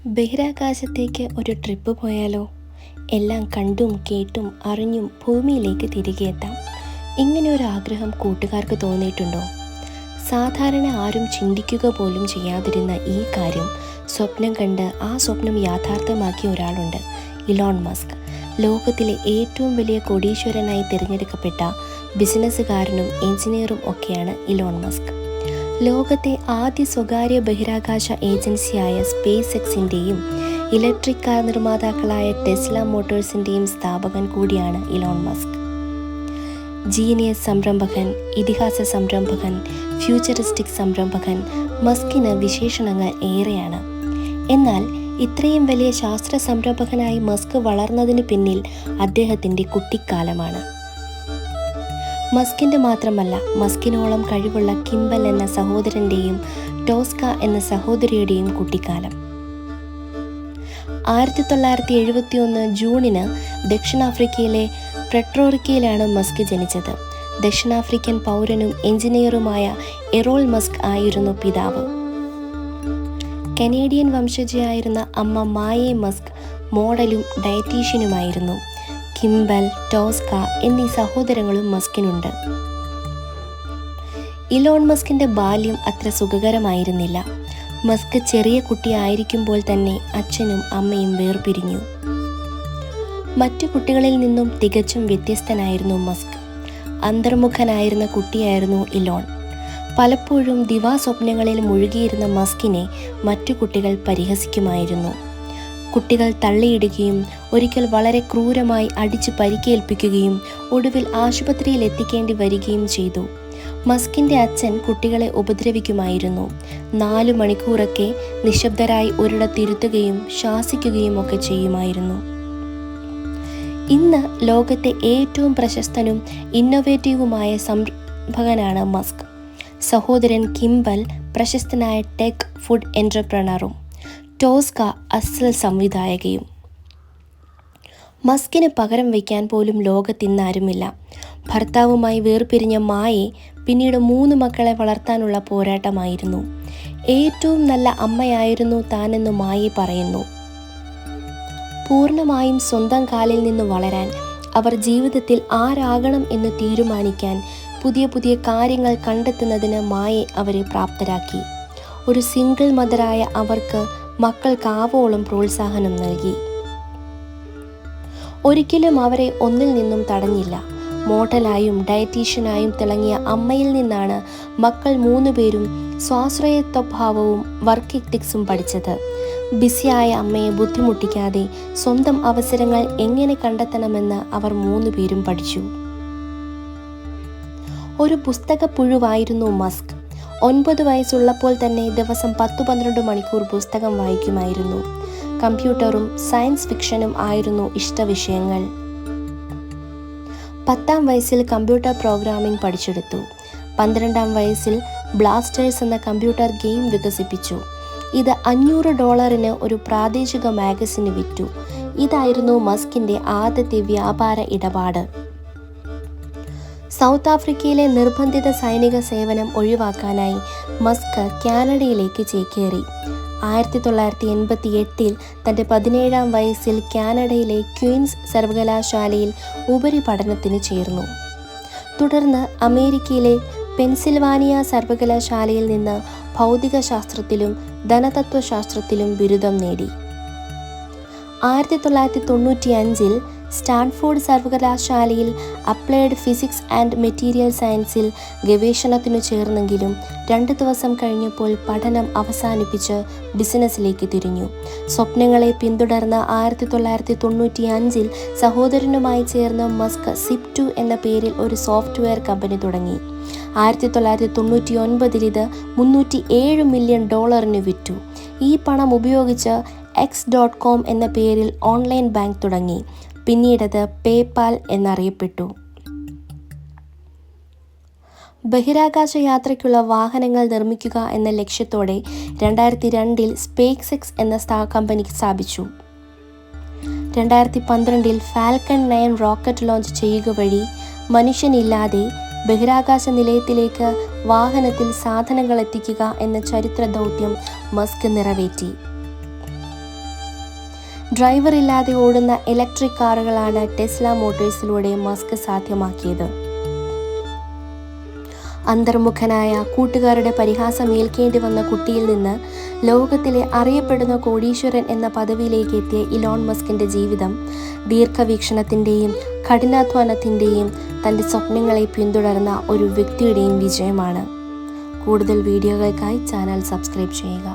ബഹിരാകാശത്തേക്ക് ഒരു ട്രിപ്പ് പോയാലോ? എല്ലാം കണ്ടും കേട്ടും അറിഞ്ഞും ഭൂമിയിലേക്ക് തിരികെ എത്താം. ഇങ്ങനെ ഒരു ആഗ്രഹം കൂട്ടുകാർക്ക് തോന്നിയിട്ടുണ്ടോ? സാധാരണ ആരും ചിന്തിക്കുക പോലും ചെയ്യാതിരുന്ന ഈ കാര്യം സ്വപ്നം കണ്ട് ആ സ്വപ്നം യാഥാർത്ഥ്യമാക്കിയ ഒരാളുണ്ട്, ഇലോൺ മസ്ക്. ലോകത്തിലെ ഏറ്റവും വലിയ കോടീശ്വരനായി തിരഞ്ഞെടുക്കപ്പെട്ട ബിസിനസ്സുകാരനും എഞ്ചിനീയറും ഒക്കെയാണ് ഇലോൺ മസ്ക്. ലോകത്തെ ആദ്യ സ്വകാര്യ ബഹിരാകാശ ഏജൻസിയായ സ്പേസ് എക്സിൻ്റെയും ഇലക്ട്രിക് കാർ നിർമ്മാതാക്കളായ ടെസ്ല മോട്ടോഴ്സിൻ്റെയും സ്ഥാപകൻ കൂടിയാണ് ഇലോൺ മസ്ക്. ജീനിയസ് സംരംഭകൻ, ഇതിഹാസ സംരംഭകൻ, ഫ്യൂച്ചറിസ്റ്റിക് സംരംഭകൻ, മസ്കിന് വിശേഷണങ്ങൾ ഏറെയാണ്. എന്നാൽ ഇത്രയും വലിയ ശാസ്ത്ര സംരംഭകനായി മസ്ക് വളർന്നതിന് പിന്നിൽ അദ്ദേഹത്തിൻ്റെ കുട്ടിക്കാലമാണ്. മസ്കിൻ്റെ മാത്രമല്ല, മസ്കിനോളം കഴിവുള്ള കിംബൽ എന്ന സഹോദരൻ്റെയും ടോസ്ക എന്ന സഹോദരിയുടെയും കുട്ടിക്കാലം. 1971 ജൂണിന് ദക്ഷിണാഫ്രിക്കയിലെ പ്രെറ്റോറിക്കയിലാണ് മസ്ക് ജനിച്ചത്. ദക്ഷിണാഫ്രിക്കൻ പൗരനും എഞ്ചിനീയറുമായ എറോൾ മസ്ക് ആയിരുന്നു പിതാവ്. കനേഡിയൻ വംശജയായിരുന്ന അമ്മ മായെ മസ്ക് മോഡലും ഡയറ്റീഷ്യനുമായിരുന്നു. കിംബൽ, ടോസ്ക എന്നീ സഹോദരങ്ങളും മസ്കിനുണ്ട്. ഇലോൺ മസ്കിൻ്റെ ബാല്യം അത്ര സുഖകരമായിരുന്നില്ല. മസ്ക് ചെറിയ കുട്ടിയായിരിക്കുമ്പോൾ തന്നെ അച്ഛനും അമ്മയും വേർപിരിഞ്ഞു. മറ്റു കുട്ടികളിൽ നിന്നും തികച്ചും വ്യത്യസ്തനായിരുന്നു മസ്ക്. അന്തർമുഖനായിരുന്ന കുട്ടിയായിരുന്നു ഇലോൺ. പലപ്പോഴും ദിവാസ്വപ്നങ്ങളിൽ മുഴുകിയിരുന്ന മസ്കിനെ മറ്റു കുട്ടികൾ പരിഹസിക്കുമായിരുന്നു. കുട്ടികൾ തള്ളിയിടുകയും ഒരിക്കൽ വളരെ ക്രൂരമായി അടിച്ച് പരിക്കേൽപ്പിക്കുകയും ഒടുവിൽ ആശുപത്രിയിൽ എത്തിക്കേണ്ടി വരികയും ചെയ്തു. മസ്കിൻ്റെ അച്ഛൻ കുട്ടികളെ ഉപദ്രവിക്കുമായിരുന്നു. 4 മണിക്കൂറൊക്കെ നിശബ്ദരായി ഒരിടത്തിരുത്തുകയും ശാസിക്കുകയും ഒക്കെ ചെയ്യുമായിരുന്നു. ഇന്ന് ലോകത്തെ ഏറ്റവും പ്രശസ്തനും ഇന്നൊവേറ്റീവുമായ സംരംഭകനാണ് മസ്ക്. സഹോദരൻ കിംബൽ പ്രശസ്തനായ ടെക് ഫുഡ് എൻ്റർപ്രണറും ടോസ്ക അസൽ സംവിധായകയും. മസ്കിന് പകരം വയ്ക്കാൻ പോലും ലോകത്തിന്നാരുമില്ല. ഭർത്താവുമായി വേർപിരിഞ്ഞ മായെ പിന്നീട് 3 മക്കളെ വളർത്താനുള്ള പോരാട്ടമായിരുന്നു. ഏറ്റവും നല്ല അമ്മയായിരുന്നു താനെന്ന് മായെ പറയുന്നു. പൂർണ്ണമായും സ്വന്തം കാലിൽ നിന്ന് വളരാൻ, അവർ ജീവിതത്തിൽ ആരാകണം എന്ന് തീരുമാനിക്കാൻ, പുതിയ പുതിയ കാര്യങ്ങൾ കണ്ടെത്തുന്നതിന് മായെ അവരെ പ്രാപ്തരാക്കി. ഒരു സിംഗിൾ മദറായ അവർക്ക് മക്കൾക്കാവോളം പ്രോത്സാഹനം നൽകി. ഒരിക്കലും അവരെ ഒന്നിൽ നിന്നും തടഞ്ഞില്ല. മോഡലായും ഡയറ്റീഷ്യനായും തിളങ്ങിയ അമ്മയിൽ നിന്നാണ് മക്കൾ 3 പേരും സ്വാശ്രയത്വഭാവവും വർക്ക് എത്തിക്സും പഠിച്ചത്. ബിസിയായ അമ്മയെ ബുദ്ധിമുട്ടിക്കാതെ സ്വന്തം അവസരങ്ങൾ എങ്ങനെ കണ്ടെത്തണമെന്ന് അവർ 3 പേരും പഠിച്ചു. ഒരു പുസ്തകപ്പുഴുവായിരുന്നു മസ്ക്. 9 വയസ്സുള്ളപ്പോൾ തന്നെ ദിവസം 10-12 മണിക്കൂർ പുസ്തകം വായിക്കുമായിരുന്നു. കമ്പ്യൂട്ടറും സയൻസ് ഫിക്ഷനും ആയിരുന്നു ഇഷ്ടവിഷയങ്ങൾ. 10ാം വയസ്സിൽ കമ്പ്യൂട്ടർ പ്രോഗ്രാമിംഗ് പഠിച്ചെടുത്തു. 12ാം വയസ്സിൽ ബ്ലാസ്റ്റേഴ്സ് എന്ന കമ്പ്യൂട്ടർ ഗെയിം വികസിപ്പിച്ചു. ഇത് $500 ഒരു പ്രാദേശിക മാഗസിന് വിറ്റു. ഇതായിരുന്നു മസ്കിൻ്റെ ആദ്യത്തെ വ്യാപാര ഇടപാട്. സൗത്ത് ആഫ്രിക്കയിലെ നിർബന്ധിത സൈനിക സേവനം ഒഴിവാക്കാനായി മസ്ക് കാനഡയിലേക്ക് ചേക്കേറി. 1988 തൻ്റെ 17ാം വയസ്സിൽ കാനഡയിലെ ക്വീൻസ് സർവകലാശാലയിൽ ഉപരിപഠനത്തിന് ചേർന്നു. തുടർന്ന് അമേരിക്കയിലെ പെൻസിൽവാനിയ സർവകലാശാലയിൽ നിന്ന് ഭൗതികശാസ്ത്രത്തിലും ധനതത്വശാസ്ത്രത്തിലും ബിരുദം നേടി. 1995 സ്റ്റാൻഫോർഡ് സർവകലാശാലയിൽ അപ്ലൈഡ് ഫിസിക്സ് ആൻഡ് മെറ്റീരിയൽ സയൻസിൽ ഗവേഷണത്തിനു ചേർന്നെങ്കിലും 2 ദിവസം കഴിഞ്ഞപ്പോൾ പഠനം അവസാനിപ്പിച്ച് ബിസിനസ്സിലേക്ക് തിരിഞ്ഞു. സ്വപ്നങ്ങളെ പിന്തുടർന്ന 1995 സഹോദരനുമായി ചേർന്ന് മസ്ക് സിപ്2 എന്ന പേരിൽ ഒരു സോഫ്റ്റ്വെയർ കമ്പനി തുടങ്ങി. 1999 ഇത് $307 മില്യൺ വിറ്റു. ഈ പണം ഉപയോഗിച്ച് X.com എന്ന പേരിൽ ഓൺലൈൻ ബാങ്ക് തുടങ്ങി. പിന്നീടത് പേപാൽ എന്നറിയപ്പെട്ടു. ബഹിരാകാശ യാത്രയ്ക്കുള്ള വാഹനങ്ങൾ നിർമ്മിക്കുക എന്ന ലക്ഷ്യത്തോടെ 2002 സ്പേസ് എക്സ് എന്ന കമ്പനി സ്ഥാപിച്ചു. 2012 ഫാൽക്കൺ 9 റോക്കറ്റ് ലോഞ്ച് ചെയ്യുക വഴി മനുഷ്യനില്ലാതെ ബഹിരാകാശ നിലയത്തിലേക്ക് വാഹനത്തിൽ സാധനങ്ങൾ എത്തിക്കുക എന്ന ചരിത്ര ദൗത്യം മസ്ക് നിറവേറ്റി. ഡ്രൈവർ ഇല്ലാതെ ഓടുന്ന ഇലക്ട്രിക് കാറുകളാണ് ടെസ്ല മോട്ടോഴ്സിലൂടെ മസ്ക് സാധ്യമാക്കിയത്. അന്തർമുഖനായ കൂട്ടുകാരുടെ പരിഹാസം ഏൽക്കേണ്ടി വന്ന കുട്ടിയിൽ നിന്ന് ലോകത്തിലെ അറിയപ്പെടുന്ന കോടീശ്വരൻ എന്ന പദവിയിലേക്ക് എത്തിയ ഇലോൺ മസ്കിൻ്റെ ജീവിതം ദീർഘവീക്ഷണത്തിൻ്റെയും കഠിനാധ്വാനത്തിൻ്റെയും തൻ്റെ സ്വപ്നങ്ങളെ പിന്തുടർന്ന ഒരു വ്യക്തിയുടെയും വിജയമാണ്. കൂടുതൽ വീഡിയോകൾക്കായി ചാനൽ സബ്സ്ക്രൈബ് ചെയ്യുക.